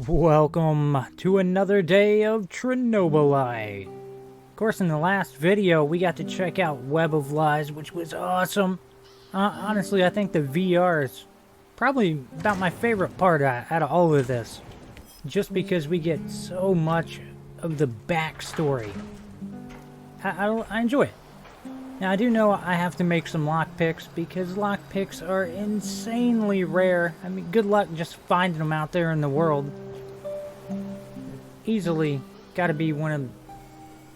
Welcome to another day of Chernobylite. Of course, in the last video, we got to check out Web of Lies, which was awesome. Honestly, I think the VR is probably about my favorite part out of all of this. Just because we get so much of the backstory. I enjoy it. Now, I do know I have to make some lockpicks because lockpicks are insanely rare. I mean, good luck just finding them out there in the world. Easily got to be one of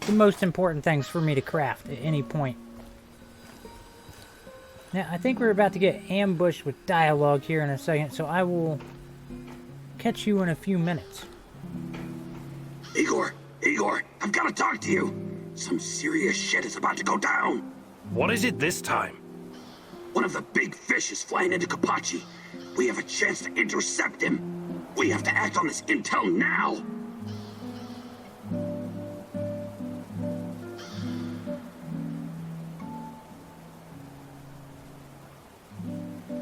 the most important things for me to craft at any point. Now, I think we're about to get ambushed with dialogue here in a second, so I will catch you in a few minutes. Igor, I've got to talk to you. Some serious shit is about to go down. What is it this time? One of the big fish is flying into Kapachi. We have a chance to intercept him. We have to act on this intel now.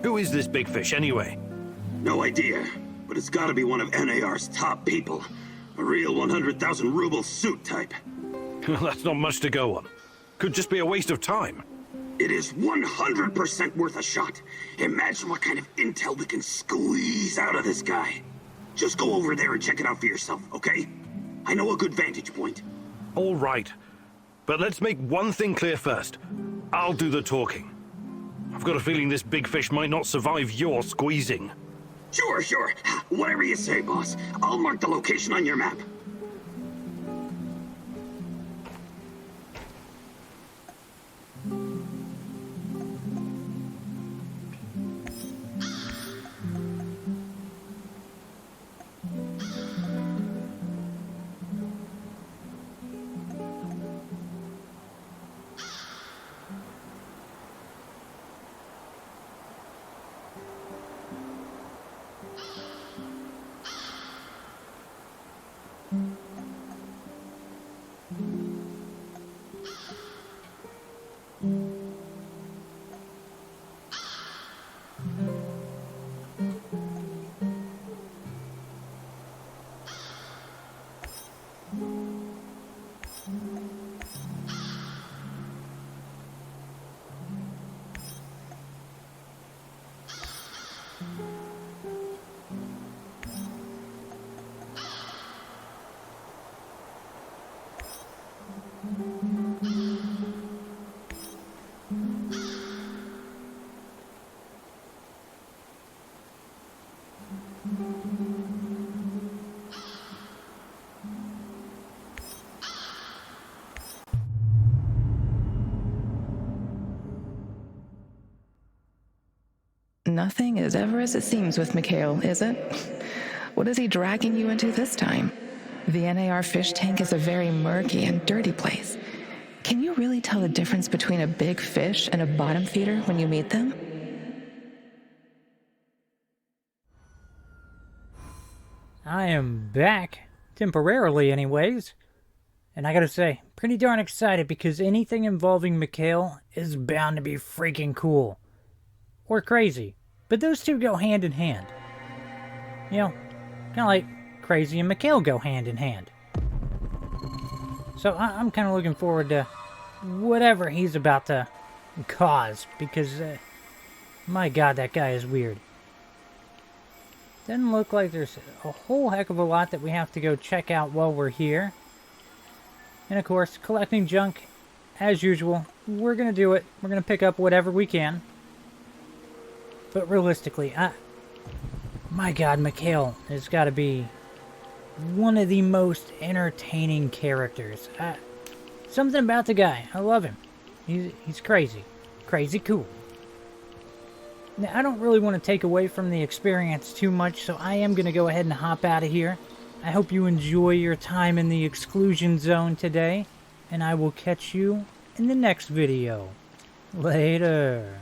Who is this big fish, anyway? No idea, but it's got to be one of NAR's top people. A real 100,000 ruble suit type. That's not much to go on. Could just be a waste of time. It is 100% worth a shot. Imagine what kind of intel we can squeeze out of this guy. Just go over there and check it out for yourself, okay? I know a good vantage point. All right. But let's make one thing clear first. I'll do the talking. I've got a feeling this big fish might not survive your squeezing. Sure. Whatever you say, boss. I'll mark the location on your map. Nothing is ever as it seems with Mikhail, is it? What is he dragging you into this time? The NAR fish tank is a very murky and dirty place. Can you really tell the difference between a big fish and a bottom feeder when you meet them? I am back, temporarily anyways. And I gotta say, pretty darn excited because anything involving Mikhail is bound to be freaking cool. Or crazy. But those two go hand in hand. You know, kind of like Crazy and Mikhail go hand in hand. So I'm kind of looking forward to whatever he's about to cause. Because, my god, that guy is weird. Doesn't look like there's a whole heck of a lot that we have to go check out while we're here. And of course, collecting junk, as usual. We're going to do it. We're going to pick up whatever we can. But realistically, my god, Mikhail has got to be one of the most entertaining characters. Something about the guy. I love him. He's crazy. Crazy cool. Now, I don't really want to take away from the experience too much, so I am going to go ahead and hop out of here. I hope you enjoy your time in the exclusion zone today, and I will catch you in the next video. Later.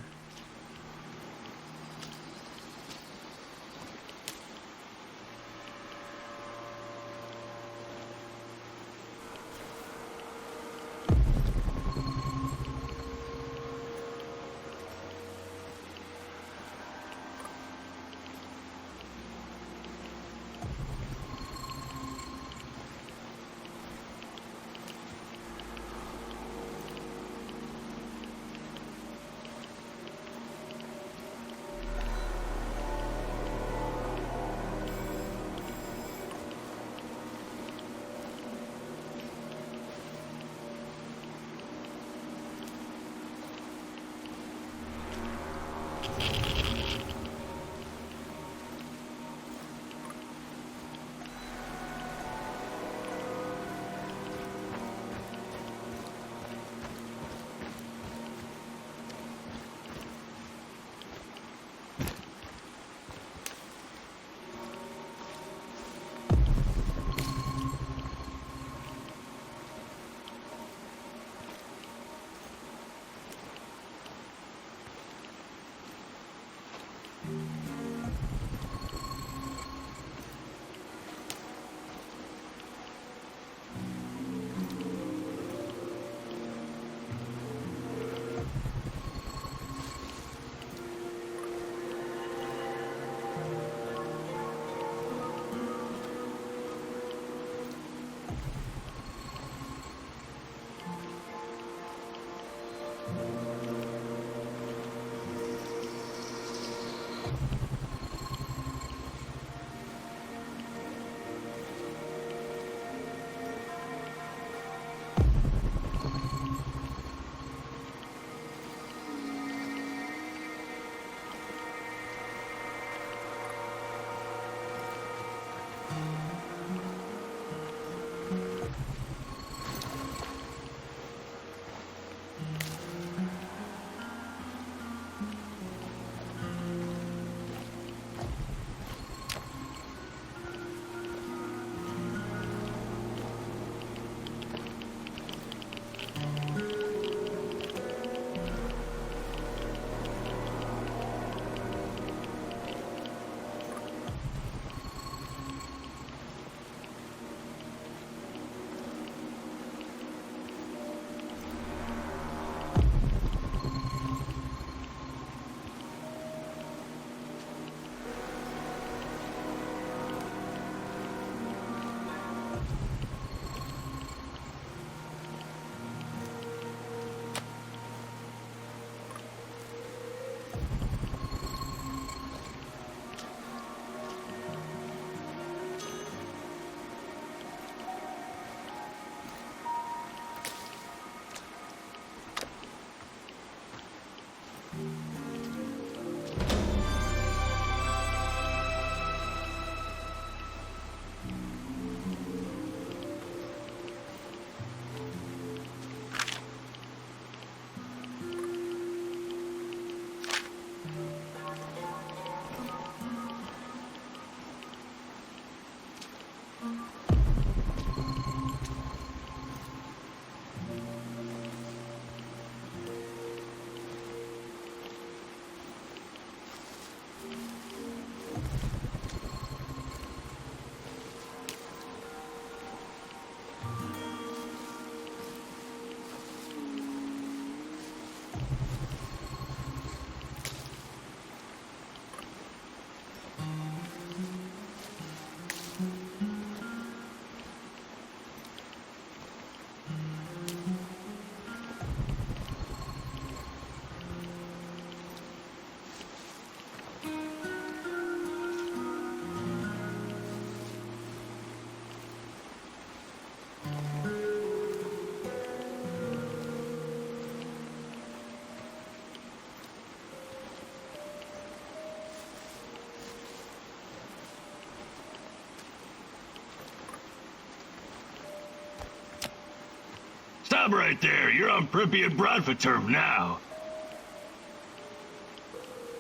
Stop right there. You're on Pripyat Bradford now.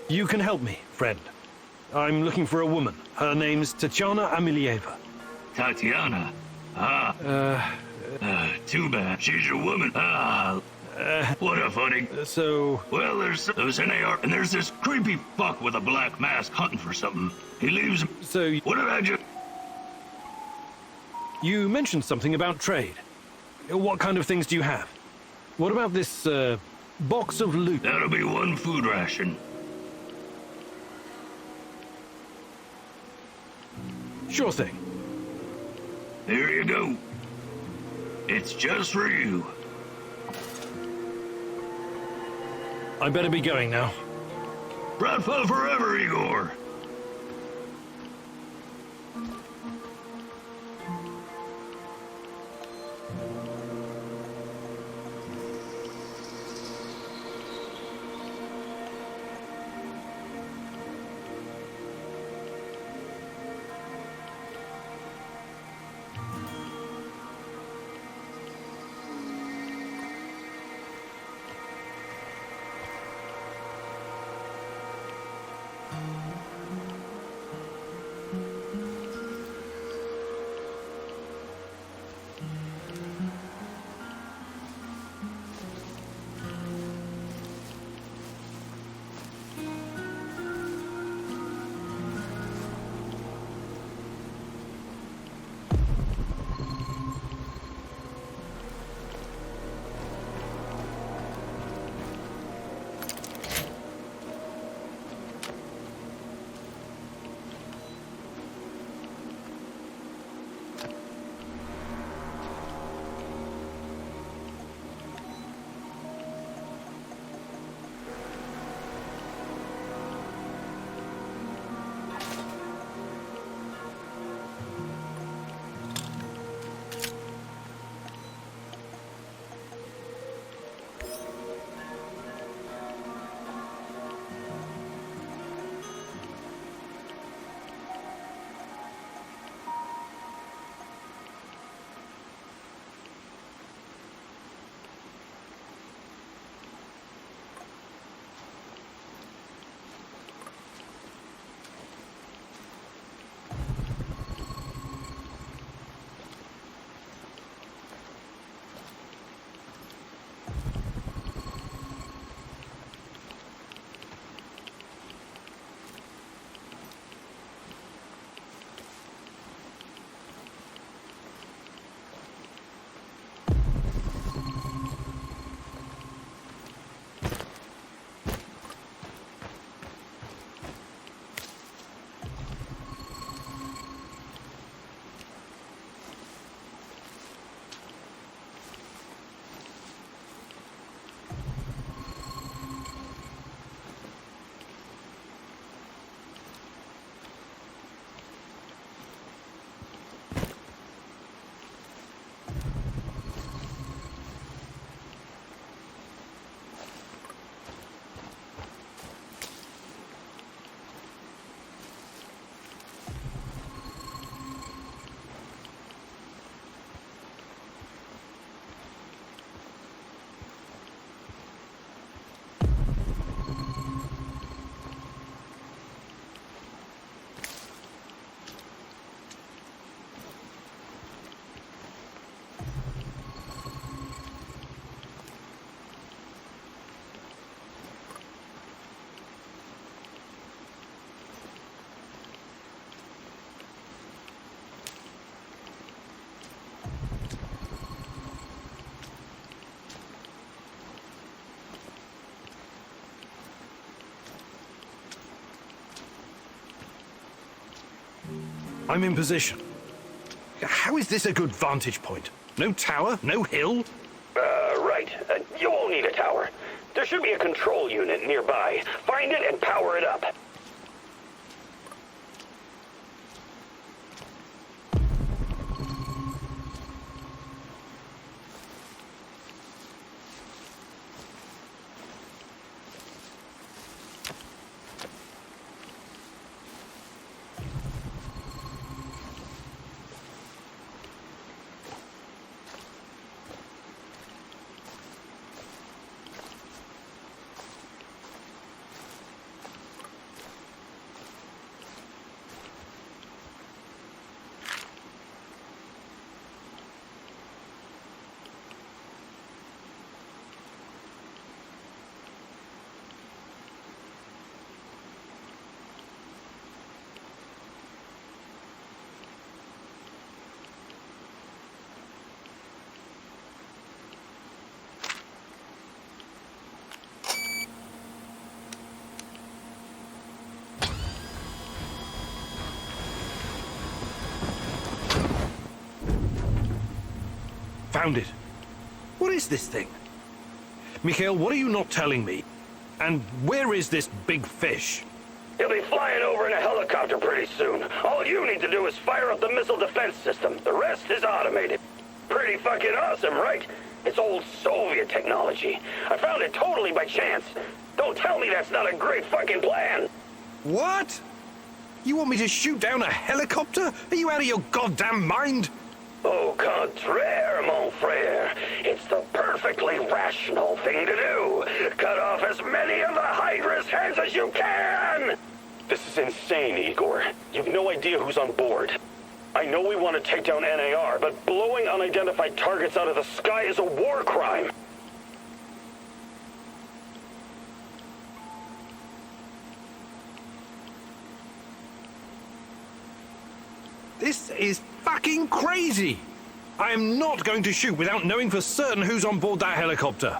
You can help me, friend. I'm looking for a woman. Her name's Tatiana Amilieva. Tatiana? Too bad. She's your woman. What a funny. Well, there's NAR, and there's this creepy fuck with a black mask hunting for something. He leaves... What did I just... You mentioned something about trade. What kind of things do you have? What about this, box of loot? That'll be one food ration. Sure thing. Here you go. It's just for you. I better be going now. Bradford forever, Igor. I'm in position. How is this a good vantage point? No tower? No hill? Right. You won't need a tower. There should be a control unit nearby. Find it and power it up. Found it. What is this thing? Mikhail, what are you not telling me? And where is this big fish? He'll be flying over in a helicopter pretty soon. All you need to do is fire up the missile defense system. The rest is automated. Pretty fucking awesome, right? It's old Soviet technology. I found it totally by chance. Don't tell me that's not a great fucking plan. What? You want me to shoot down a helicopter? Are you out of your goddamn mind? Au contraire, mon frère. It's the perfectly rational thing to do. Cut off as many of the Hydra's heads as you can! This is insane, Igor. You've no idea who's on board. I know we want to take down NAR, but blowing unidentified targets out of the sky is a war crime. This is fucking crazy! I am not going to shoot without knowing for certain who's on board that helicopter.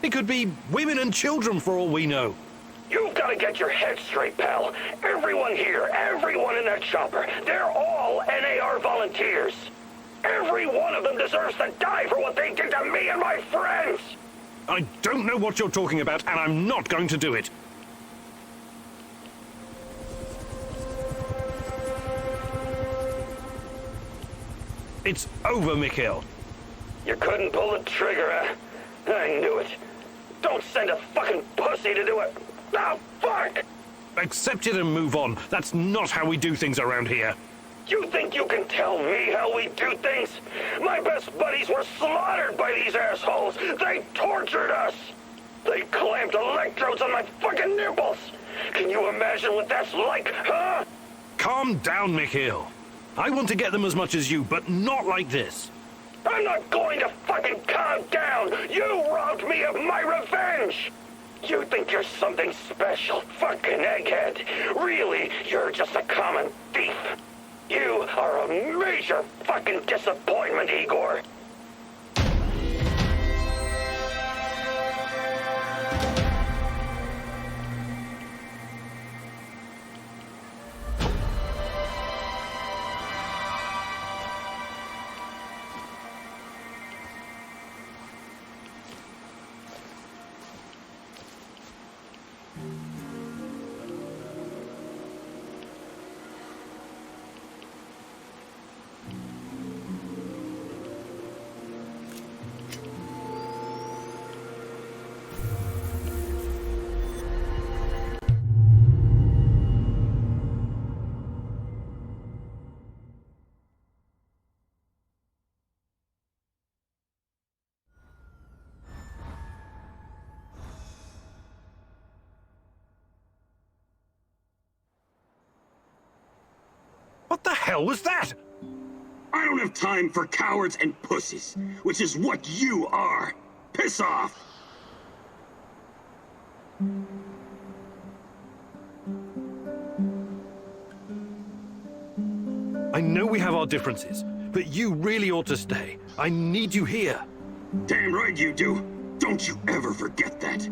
It could be women and children for all we know. You've got to get your head straight, pal. Everyone here, everyone in that chopper, they're all NAR volunteers. Every one of them deserves to die for what they did to me and my friends. I don't know what you're talking about, and I'm not going to do it. It's over, Mikhail. You couldn't pull the trigger, huh? I knew it. Don't send a fucking pussy to do it. Oh, fuck! Accept it and move on. That's not how we do things around here. You think you can tell me how we do things? My best buddies were slaughtered by these assholes. They tortured us. They clamped electrodes on my fucking nipples. Can you imagine what that's like, huh? Calm down, Mikhail. I want to get them as much as you, but not like this. I'm not going to fucking calm down. You robbed me of my revenge. You think you're something special, fucking egghead. Really, you're just a common thief. You are a major fucking disappointment, Igor. What the hell was that? I don't have time for cowards and pussies, which is what you are. Piss off! I know we have our differences, but you really ought to stay. I need you here. Damn right you do. Don't you ever forget that.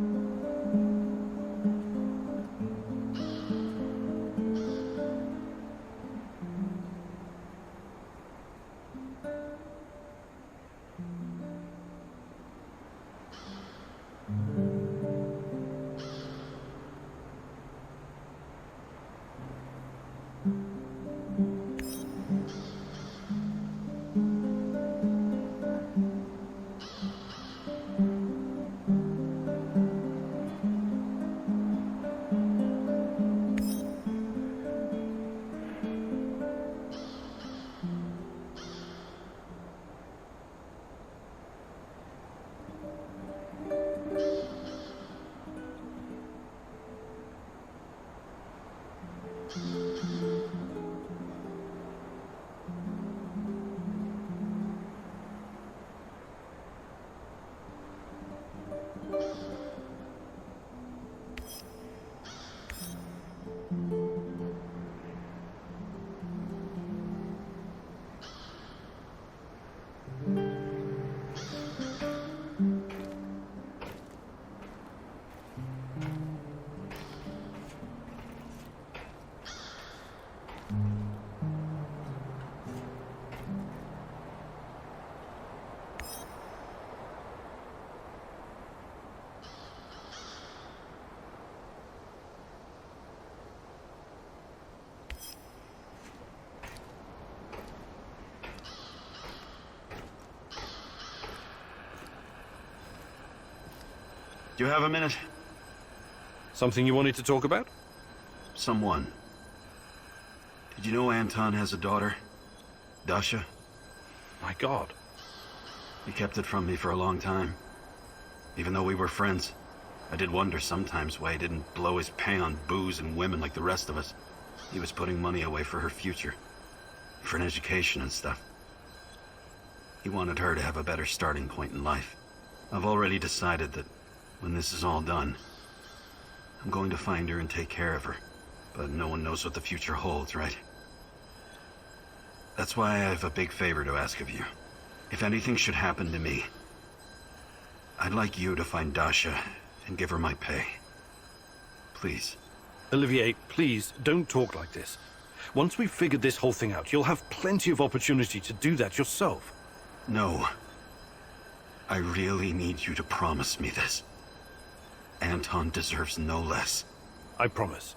Do you have a minute? Something you wanted to talk about? Someone. Did you know Anton has a daughter? Dasha? My God. He kept it from me for a long time. Even though we were friends, I did wonder sometimes why he didn't blow his pay on booze and women like the rest of us. He was putting money away for her future. For an education and stuff. He wanted her to have a better starting point in life. I've already decided that when this is all done, I'm going to find her and take care of her. But no one knows what the future holds, right? That's why I have a big favor to ask of you. If anything should happen to me, I'd like you to find Dasha and give her my pay. Please. Olivier, please, don't talk like this. Once we've figured this whole thing out, you'll have plenty of opportunity to do that yourself. No. I really need you to promise me this. Anton deserves no less. I promise.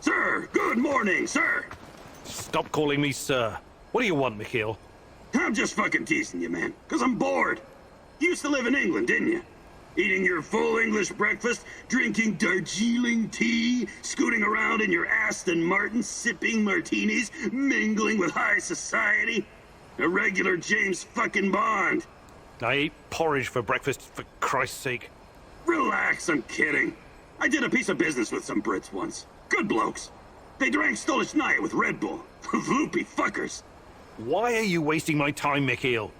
Sir, good morning, sir. Stop calling me sir. What do you want, Mikhail? I'm just fucking teasing you, man, because I'm bored. You used to live in England, didn't you? Eating your full English breakfast, drinking Darjeeling tea, scooting around in your Aston Martin, sipping martinis, mingling with high society. A regular James fucking Bond. I ate porridge for breakfast, for Christ's sake. Relax, I'm kidding. I did a piece of business with some Brits once. Good blokes. They drank Stolichnaya with Red Bull. Loopy fuckers. Why are you wasting my time, Mikhail?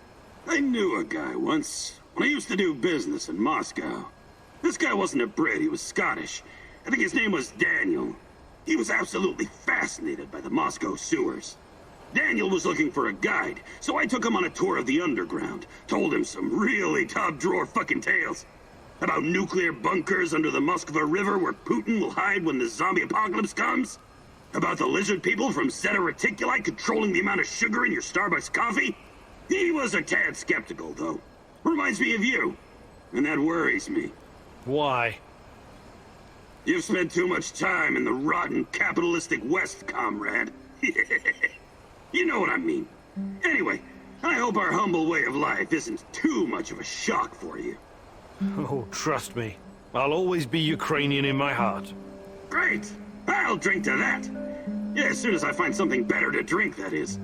I knew a guy once, when I used to do business in Moscow. This guy wasn't a Brit, he was Scottish. I think his name was Daniel. He was absolutely fascinated by the Moscow sewers. Daniel was looking for a guide, so I took him on a tour of the underground. Told him some really top-drawer fucking tales. About nuclear bunkers under the Moskva River where Putin will hide when the zombie apocalypse comes? About the lizard people from Zeta Reticuli controlling the amount of sugar in your Starbucks coffee? He was a tad skeptical, though. Reminds me of you. And that worries me. Why? You've spent too much time in the rotten capitalistic West, comrade. You know what I mean. Anyway, I hope our humble way of life isn't too much of a shock for you. Oh, trust me. I'll always be Ukrainian in my heart. Great! I'll drink to that. Yeah, as soon as I find something better to drink, that is.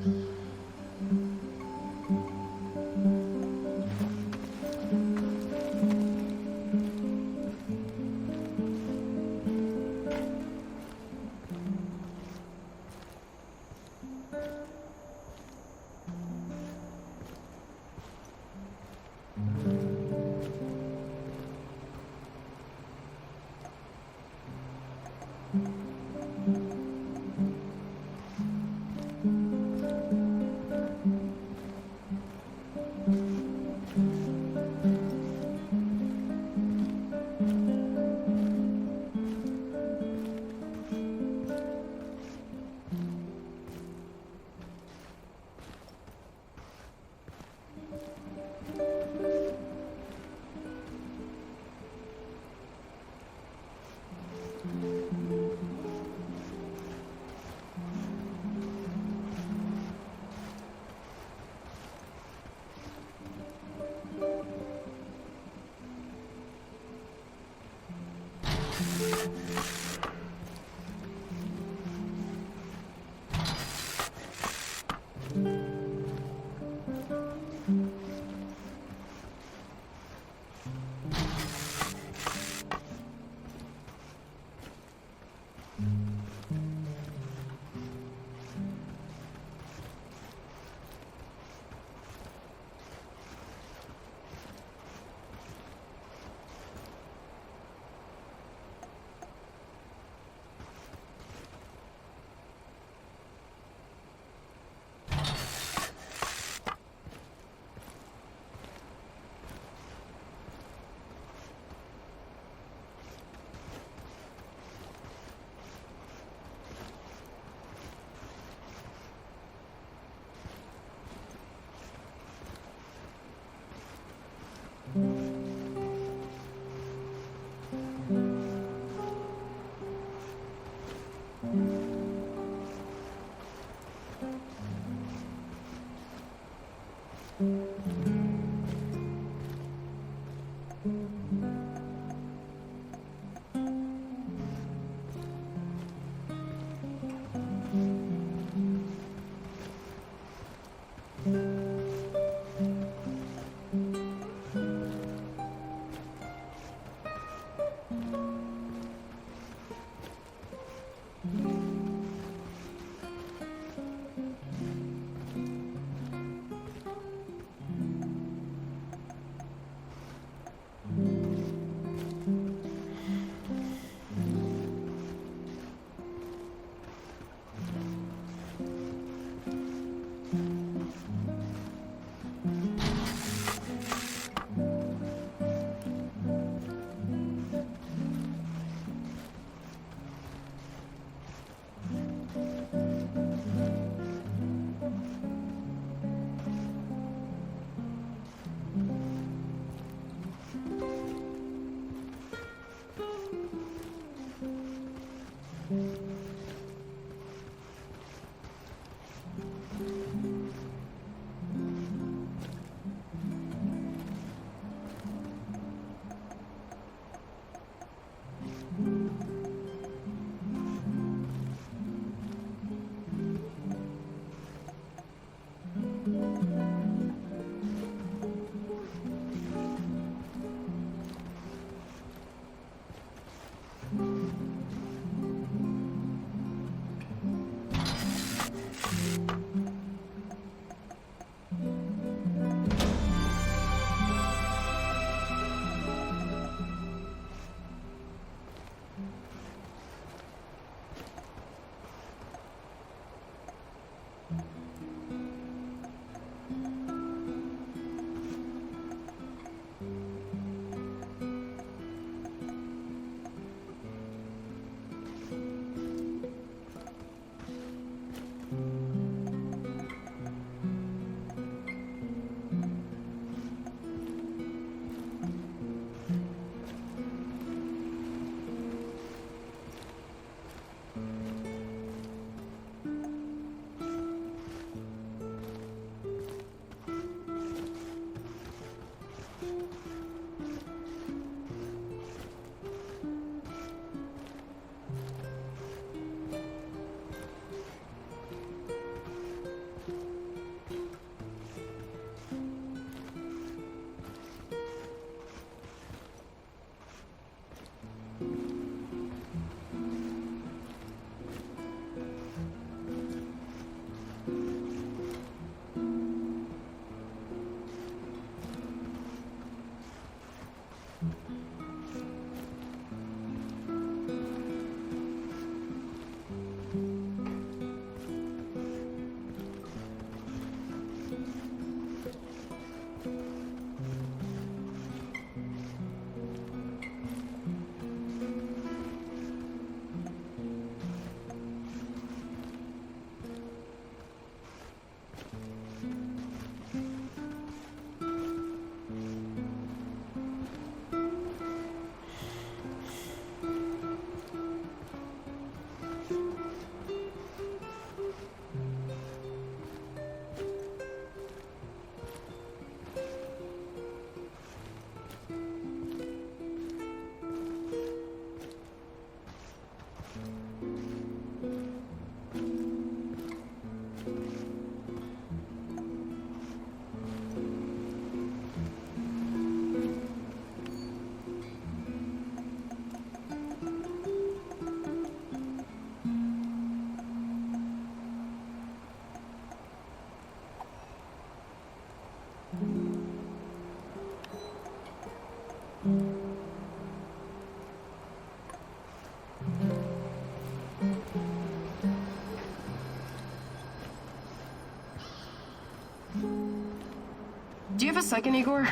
Do you have a second, Igor?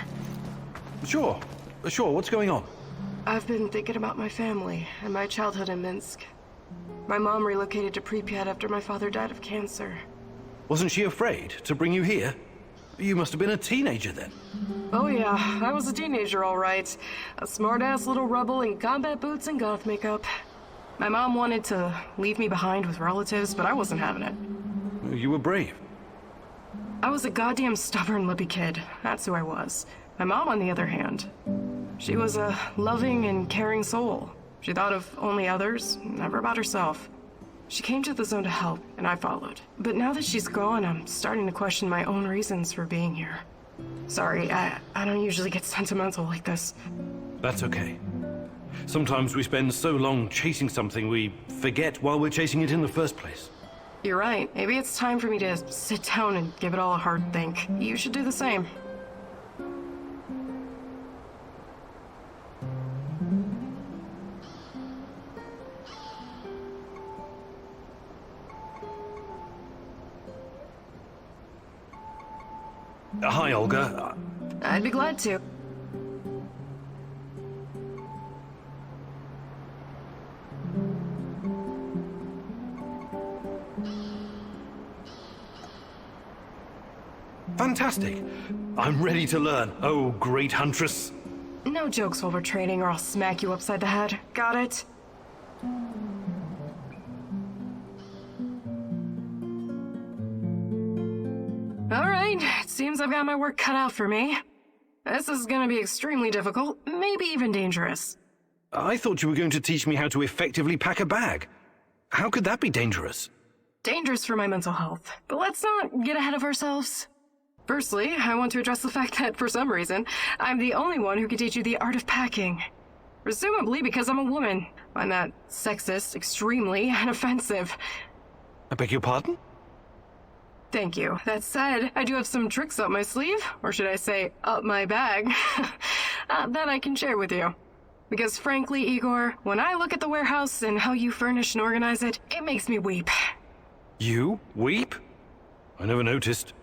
Sure. Sure, what's going on? I've been thinking about my family and my childhood in Minsk. My mom relocated to Pripyat after my father died of cancer. Wasn't she afraid to bring you here? You must have been a teenager then. Oh yeah, I was a teenager all right. A smart-ass little rebel in combat boots and goth makeup. My mom wanted to leave me behind with relatives, but I wasn't having it. You were brave. I was a goddamn stubborn lippy kid. That's who I was. My mom, on the other hand, she was a loving and caring soul. She thought of only others, never about herself. She came to the zone to help, and I followed. But now that she's gone, I'm starting to question my own reasons for being here. Sorry, I don't usually get sentimental like this. That's okay. Sometimes we spend so long chasing something we forget while we're chasing it in the first place. You're right. Maybe it's time for me to sit down and give it all a hard think. You should do the same. Hi, Olga. I'd be glad to. Fantastic. I'm ready to learn. Oh, great huntress. No jokes while we're training or I'll smack you upside the head. Got it? Alright, it seems I've got my work cut out for me. This is gonna be extremely difficult, maybe even dangerous. I thought you were going to teach me how to effectively pack a bag. How could that be dangerous? Dangerous for my mental health, but let's not get ahead of ourselves. Firstly, I want to address the fact that, for some reason, I'm the only one who can teach you the art of packing. Presumably because I'm a woman. I find that sexist, extremely, and offensive. I beg your pardon? Thank you. That said, I do have some tricks up my sleeve, or should I say, up my bag, that I can share with you. Because frankly, Igor, when I look at the warehouse and how you furnish and organize it, it makes me weep. You weep? I never noticed.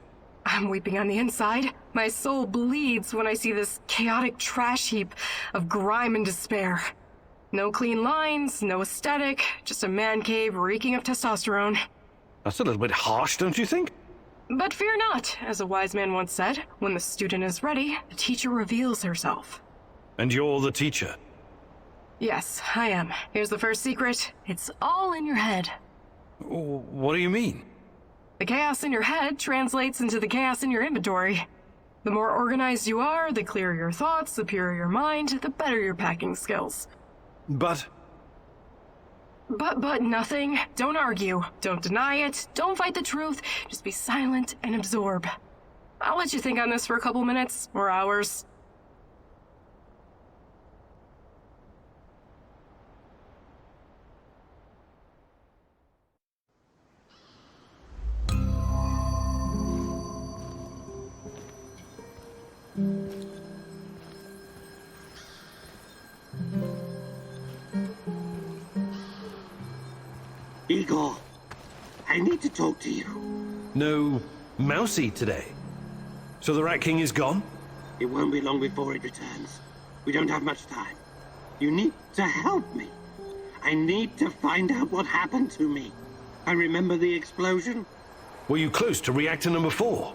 I'm weeping on the inside. My soul bleeds when I see this chaotic trash heap of grime and despair. No clean lines, no aesthetic, just a man cave reeking of testosterone. That's a little bit harsh, don't you think? But fear not, as a wise man once said, when the student is ready, the teacher reveals herself. And you're the teacher? Yes, I am. Here's the first secret. It's all in your head. What do you mean? The chaos in your head translates into the chaos in your inventory. The more organized you are, the clearer your thoughts, the purer your mind, the better your packing skills. But nothing. Don't argue. Don't deny it. Don't fight the truth. Just be silent and absorb. I'll let you think on this for a couple minutes or hours. Igor, I need to talk to you. no Mousy today. So the Rat King is gone? It won't be long before it returns. We don't have much time. You need to help me. I need to find out what happened to me. I remember the explosion. Were you close to reactor number 4?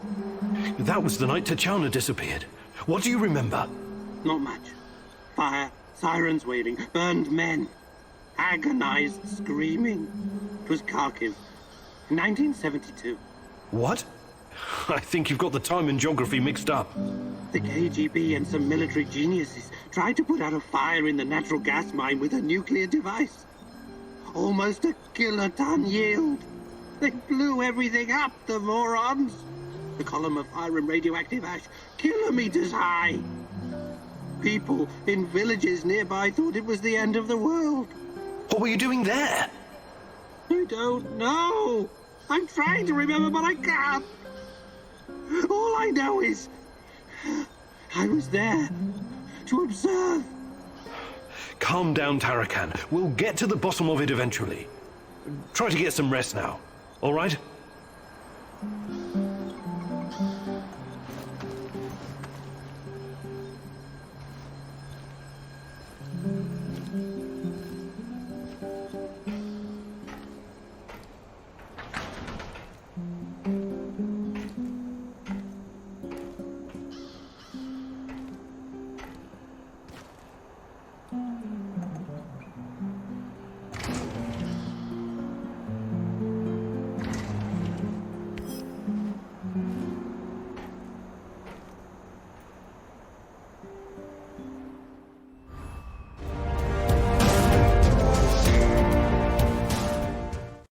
That was the night Tachana disappeared. What do you remember? Not much. Fire, sirens wailing, burned men. Agonized screaming. It was Kharkiv, 1972. What? I think you've got the time and geography mixed up. The KGB and some military geniuses tried to put out a fire in the natural gas mine with a nuclear device. Almost a kiloton yield. They blew everything up, the morons. The column of fire and radioactive ash, kilometers high. People in villages nearby thought it was the end of the world. What were you doing there? I don't know. I'm trying to remember, but I can't. All I know is I was there to observe. Calm down, Tarakan. We'll get to the bottom of it eventually. Try to get some rest now, all right?